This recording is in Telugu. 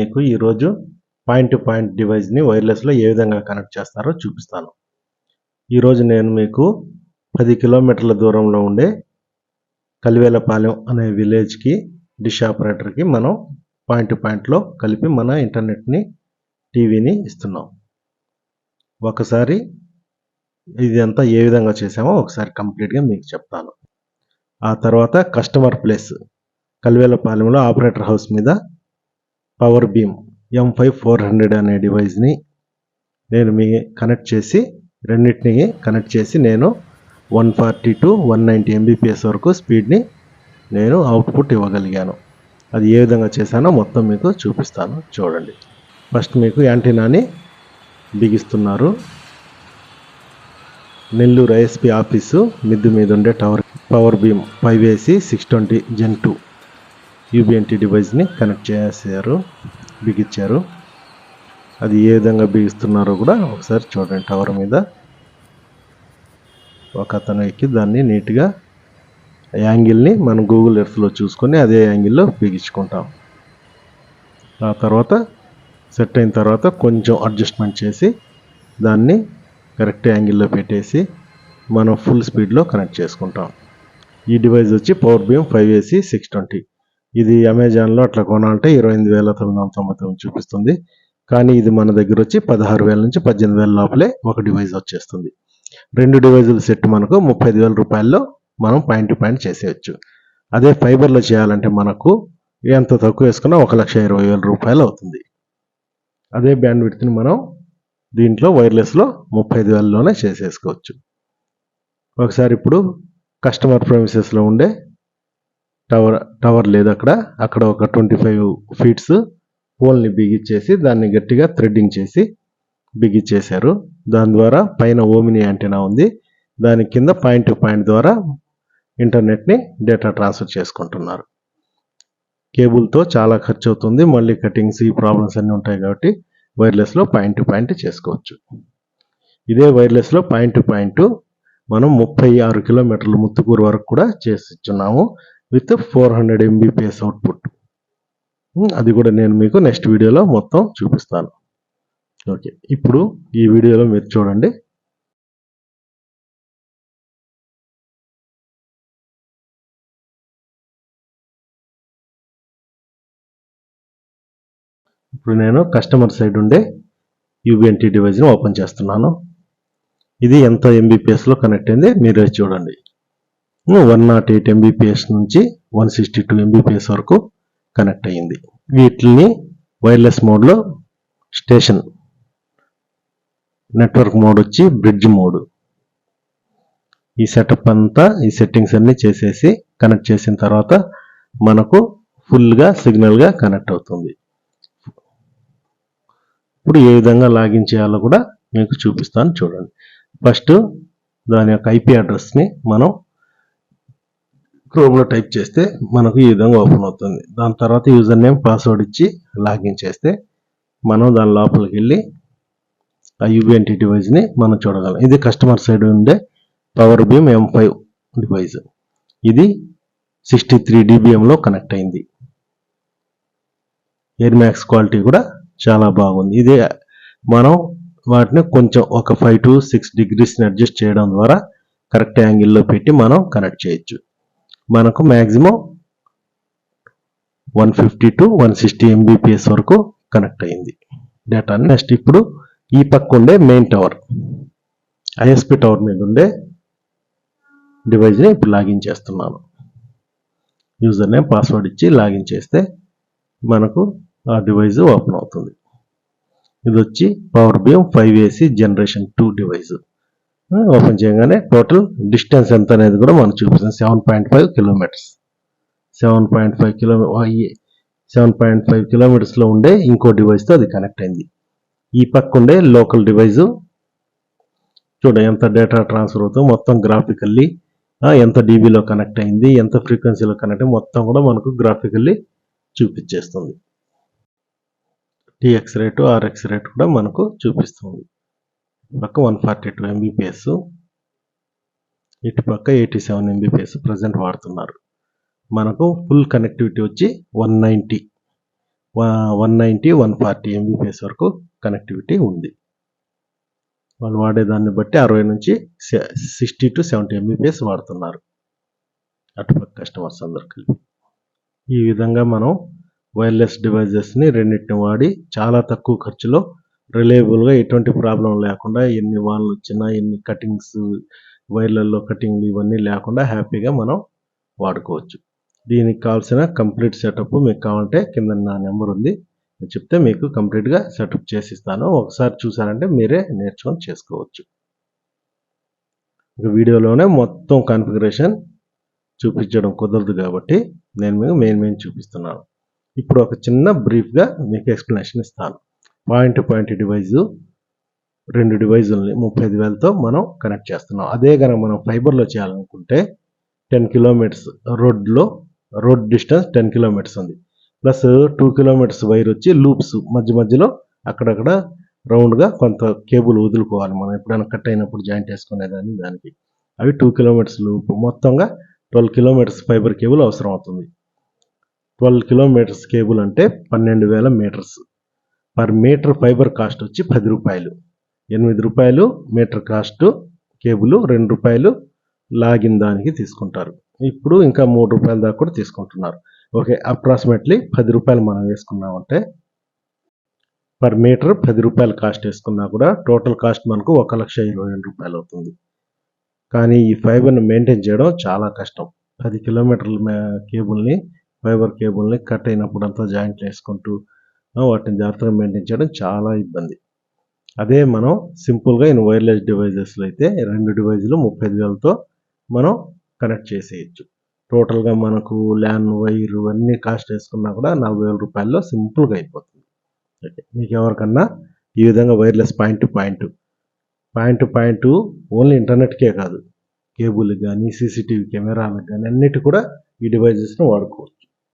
మీకు ఈరోజు పాయింట్ టు పాయింట్ డివైస్ని వైర్లెస్లో ఏ విధంగా కనెక్ట్ చేస్తారో చూపిస్తాను. ఈరోజు నేను మీకు 10 కిలోమీటర్ల దూరంలో ఉండే కలివేలపాలెం అనే విలేజ్కి డిష్ ఆపరేటర్కి మనం పాయింట్ టు పాయింట్లో కలిపి మన ఇంటర్నెట్ని టీవీని ఇస్తున్నాం. ఒకసారి ఇది అంతా ఏ విధంగా చేసామో ఒకసారి కంప్లీట్గా మీకు చెప్తాను. ఆ తర్వాత కస్టమర్ ప్లేస్ కలివేలపాలెంలో ఆపరేటర్ హౌస్ మీద పవర్ బీమ్ M5400 అనే డివైస్ని నేను మీ కనెక్ట్ చేసి రెండింటిని కనెక్ట్ చేసి నేను 140 to 190 MBPS వరకు స్పీడ్ని నేను అవుట్పుట్ ఇవ్వగలిగాను. అది ఏ విధంగా చేశానో మొత్తం మీకు చూపిస్తాను, చూడండి. ఫస్ట్ మీకు యాంటీనాని బిగిస్తున్నారు. నెల్లూరు ISP ఆఫీసు మిద్దు మీద ఉండే tower power beam 5AC 620 Gen 2 Ubnt డివైస్ని కనెక్ట్ చేశారు, బిగించారు. అది ఏ విధంగా బిగిస్తున్నారో కూడా ఒకసారి చూడండి. టవర్ మీద ఒక అతను ఎక్కి దాన్ని నీట్గా యాంగిల్ని మనం గూగుల్ ఎర్త్లో చూసుకొని అదే యాంగిల్లో బిగించుకుంటాం. ఆ తర్వాత సెట్ అయిన తర్వాత కొంచెం అడ్జస్ట్మెంట్ చేసి దాన్ని కరెక్ట్ యాంగిల్లో పెట్టేసి మనం ఫుల్ స్పీడ్లో కనెక్ట్ చేసుకుంటాం. ఈ డివైస్ వచ్చి పవర్ బీమ్ 5AC 620. ఇది అమెజాన్లో అట్లా కొనాలంటే 28,999 చూపిస్తుంది. కానీ ఇది మన దగ్గర వచ్చి 16,000 నుంచి 18,000 లోపలే ఒక డివైస్ వచ్చేస్తుంది. 2 డివైజుల సెట్ మనకు 35,000 రూపాయల్లో మనం పాయింట్ టు పాయింట్ చేసేయచ్చు. అదే ఫైబర్లో చేయాలంటే మనకు ఎంత తక్కువ వేసుకున్నా 1,20,000 రూపాయలు అవుతుంది. అదే బ్యాండ్ విడ్త్ని మనం దీంట్లో వైర్లెస్లో 35,000లోనే చేసేసుకోవచ్చు. ఒకసారి ఇప్పుడు కస్టమర్ ప్రెమిసెస్లో ఉండే టవర్ లేదు, అక్కడ ఒక 25 ఫీట్స్ పోల్ని బిగించేసి దాన్ని గట్టిగా థ్రెడ్డింగ్ చేసి బిగించేశారు. దాని ద్వారా పైన ఓమిని యాంటెనా ఉంది, దాని కింద పాయింట్ టు పాయింట్ ద్వారా ఇంటర్నెట్ని డేటా ట్రాన్స్ఫర్ చేసుకుంటున్నారు. కేబుల్తో చాలా ఖర్చు అవుతుంది, మళ్ళీ కటింగ్స్ ఈ ప్రాబ్లమ్స్ అన్నీ ఉంటాయి కాబట్టి వైర్లెస్లో పాయింట్ టు పాయింట్ చేసుకోవచ్చు. ఇదే వైర్లెస్లో పాయింట్ టు పాయింట్ మనం 36 కిలోమీటర్లు ముత్తుకూరు వరకు కూడా చేస్తున్నాము విత్ 400 MBPS అవుట్పుట్. అది కూడా నేను మీకు నెక్స్ట్ వీడియోలో మొత్తం చూపిస్తాను. ఓకే, ఇప్పుడు ఈ వీడియోలో మీరు చూడండి. ఇప్పుడు నేను కస్టమర్ సైడ్ ఉండే Ubnt డివైస్ని ఓపెన్ చేస్తున్నాను. ఇది ఎంత MBPSలో కనెక్ట్ అయింది మీరే చూడండి. 108 MBPS నుంచి 162 MBPS వరకు కనెక్ట్ అయ్యింది. వీటిని వైర్లెస్ మోడ్లో స్టేషన్ నెట్వర్క్ మోడ్ వచ్చి బ్రిడ్జ్ మోడ్. ఈ సెటప్ అంతా ఈ సెట్టింగ్స్ అన్నీ చేసేసి కనెక్ట్ చేసిన తర్వాత మనకు ఫుల్గా సిగ్నల్గా కనెక్ట్ అవుతుంది. ఇప్పుడు ఏ విధంగా లాగిన్ చేయాలో కూడా మీకు చూపిస్తాను, చూడండి. ఫస్ట్ దాని యొక్క IP అడ్రస్ని మనం క్రోమ్లో టైప్ చేస్తే మనకు ఈ విధంగా ఓపెన్ అవుతుంది. దాని తర్వాత యూజర్ నేమ్ పాస్వర్డ్ ఇచ్చి లాగిన్ చేస్తే మనం దాని లోపలికి వెళ్ళి ఆ Ubnt డివైస్ని మనం చూడగలం. ఇది కస్టమర్ సైడ్ ఉండే పవర్ బీమ్ M5 డివైస్. ఇది 63 dBmలో కనెక్ట్ అయింది. ఎయిర్ మ్యాక్స్ క్వాలిటీ కూడా చాలా బాగుంది. ఇదే మనం వాటిని కొంచెం ఒక 5 to 6 degreesని అడ్జస్ట్ చేయడం ద్వారా కరెక్ట్ యాంగిల్లో పెట్టి మనం కనెక్ట్ చేయొచ్చు. మనకు మ్యాక్సిమం 150 to 160 MBPS వరకు కనెక్ట్ అయింది డేటాని. నెక్స్ట్ ఇప్పుడు ఈ పక్క ఉండే మెయిన్ టవర్ ISP టవర్ మీద ఉండే డివైస్ని ఇప్పుడు లాగిన్ చేస్తున్నాను. యూజర్ నేమ్ పాస్వర్డ్ ఇచ్చి లాగిన్ చేస్తే మనకు ఆ డివైస్ ఓపెన్ అవుతుంది. ఇది వచ్చి power beam 5AC Generation 2 device. Open చేయగానే టోటల్ డిస్టెన్స్ ఎంత అనేది కూడా మనం చూపిస్తుంది. 7.5 కిలోమీటర్స్. 7.5 కిలోమీటర్స్లో ఉండే ఇంకో డివైస్తో అది కనెక్ట్ అయింది. ఈ పక్క ఉండే లోకల్ డివైజు చూడండి ఎంత డేటా ట్రాన్స్ఫర్ అవుతుందో మొత్తం గ్రాఫికల్లీ ఎంత డీబీలో కనెక్ట్ అయింది, ఎంత ఫ్రీక్వెన్సీలో కనెక్ట్ అయింది మొత్తం కూడా మనకు గ్రాఫికల్లీ చూపించేస్తుంది. TX రేటు RX రేట్ కూడా మనకు చూపిస్తుంది. పక్క 142 MBPS, ఇటు పక్క 87 MBPS ప్రజెంట్ వాడుతున్నారు. మనకు ఫుల్ కనెక్టివిటీ వచ్చి 190 190 140 ఎంబీపీఎస్ వరకు కనెక్టివిటీ ఉంది. వాళ్ళు వాడేదాన్ని బట్టి 60 నుంచి 60 to 70 ఎంబీపీఎస్ వాడుతున్నారు అటుపక్క కస్టమర్స్ అందరు కలిపి. ఈ విధంగా మనం వైర్లెస్ డివైజెస్ని రెండింటిని వాడి చాలా తక్కువ ఖర్చులో రిలయబుల్గా ఎటువంటి ప్రాబ్లం లేకుండా, ఎన్ని వాన్లు వచ్చినా, ఎన్ని కటింగ్స్ వైర్లలో కటింగ్లు ఇవన్నీ లేకుండా హ్యాపీగా మనం వాడుకోవచ్చు. దీనికి కావాల్సిన కంప్లీట్ సెటప్ మీకు కావాలంటే కింద నా నెంబర్ ఉంది, చెప్తే మీకు కంప్లీట్గా సెటప్ చేసి ఇస్తాను. ఒకసారి చూసారంటే మీరే నేర్చుకొని చేసుకోవచ్చు. వీడియోలోనే మొత్తం కాన్ఫిగరేషన్ చూపించడం కుదరదు కాబట్టి నేను మీకు మెయిన్ చూపిస్తున్నాను. ఇప్పుడు ఒక చిన్న బ్రీఫ్గా మీకు ఎక్స్ప్లెనేషన్ ఇస్తాను. పాయింట్ టు పాయింట్ డివైజు 2 డివైజుల్ని 35,000తో మనం కనెక్ట్ చేస్తున్నాం. అదే కనుక మనం ఫైబర్లో చేయాలనుకుంటే 10 కిలోమీటర్స్ రోడ్ డిస్టెన్స్ 10 కిలోమీటర్స్ ఉంది. ప్లస్ 2 కిలోమీటర్స్ వైర్ వచ్చి లూప్స్ మధ్యలో అక్కడక్కడ రౌండ్గా కొంత కేబుల్ వదులుకోవాలి మనం ఎప్పుడైనా కట్ అయినప్పుడు జాయింట్ వేసుకునేదాన్ని దానికి. అవి 2 కిలోమీటర్స్ లూప్, మొత్తంగా 12 కిలోమీటర్స్ ఫైబర్ కేబుల్ అవసరం అవుతుంది. 12 కిలోమీటర్స్ కేబుల్ అంటే 12,000 metres. Per metre fibre cost వచ్చి 10 రూపాయలు. 8 రూపాయలు మీటర్ కాస్ట్ కేబుల్, 2 రూపాయలు లాగిన్ దానికి తీసుకుంటారు. ఇప్పుడు ఇంకా 3 రూపాయల దాకా కూడా తీసుకుంటున్నారు. ఓకే, అప్రాక్సిమేట్లీ 10 రూపాయలు మనం వేసుకున్నామంటే పర్ మీటర్ 10 రూపాయలు కాస్ట్ వేసుకున్నా కూడా టోటల్ కాస్ట్ మనకు 1,20,000 రూపాయలు అవుతుంది. కానీ ఈ ఫైబర్ని మెయింటైన్ చేయడం చాలా కష్టం. 10 కిలోమీటర్ల ఫైబర్ కేబుల్ని కట్ అయినప్పుడు అంతా జాయింట్లు వేసుకుంటూ వాటిని జాగ్రత్తగా మెయింటైన్ చేయడం చాలా ఇబ్బంది. అదే మనం సింపుల్గా వైర్లెస్ డివైజెస్లో అయితే 2 డివైజులు 35,000తో మనం కనెక్ట్ చేసేయచ్చు. టోటల్గా మనకు ల్యాన్ వైర్ అన్నీ కాస్ట్ వేసుకున్నా కూడా 40,000 రూపాయల్లో సింపుల్గా అయిపోతుంది. ఓకే, మీకు ఎవరికన్నా ఈ విధంగా wireless point to point only ఇంటర్నెట్కే కాదు, కేబుల్ కానీ, సీసీటీవీ కెమెరాలకు కానీ అన్నిటి కూడా ఈ డివైజెస్ను వాడుకోవచ్చు.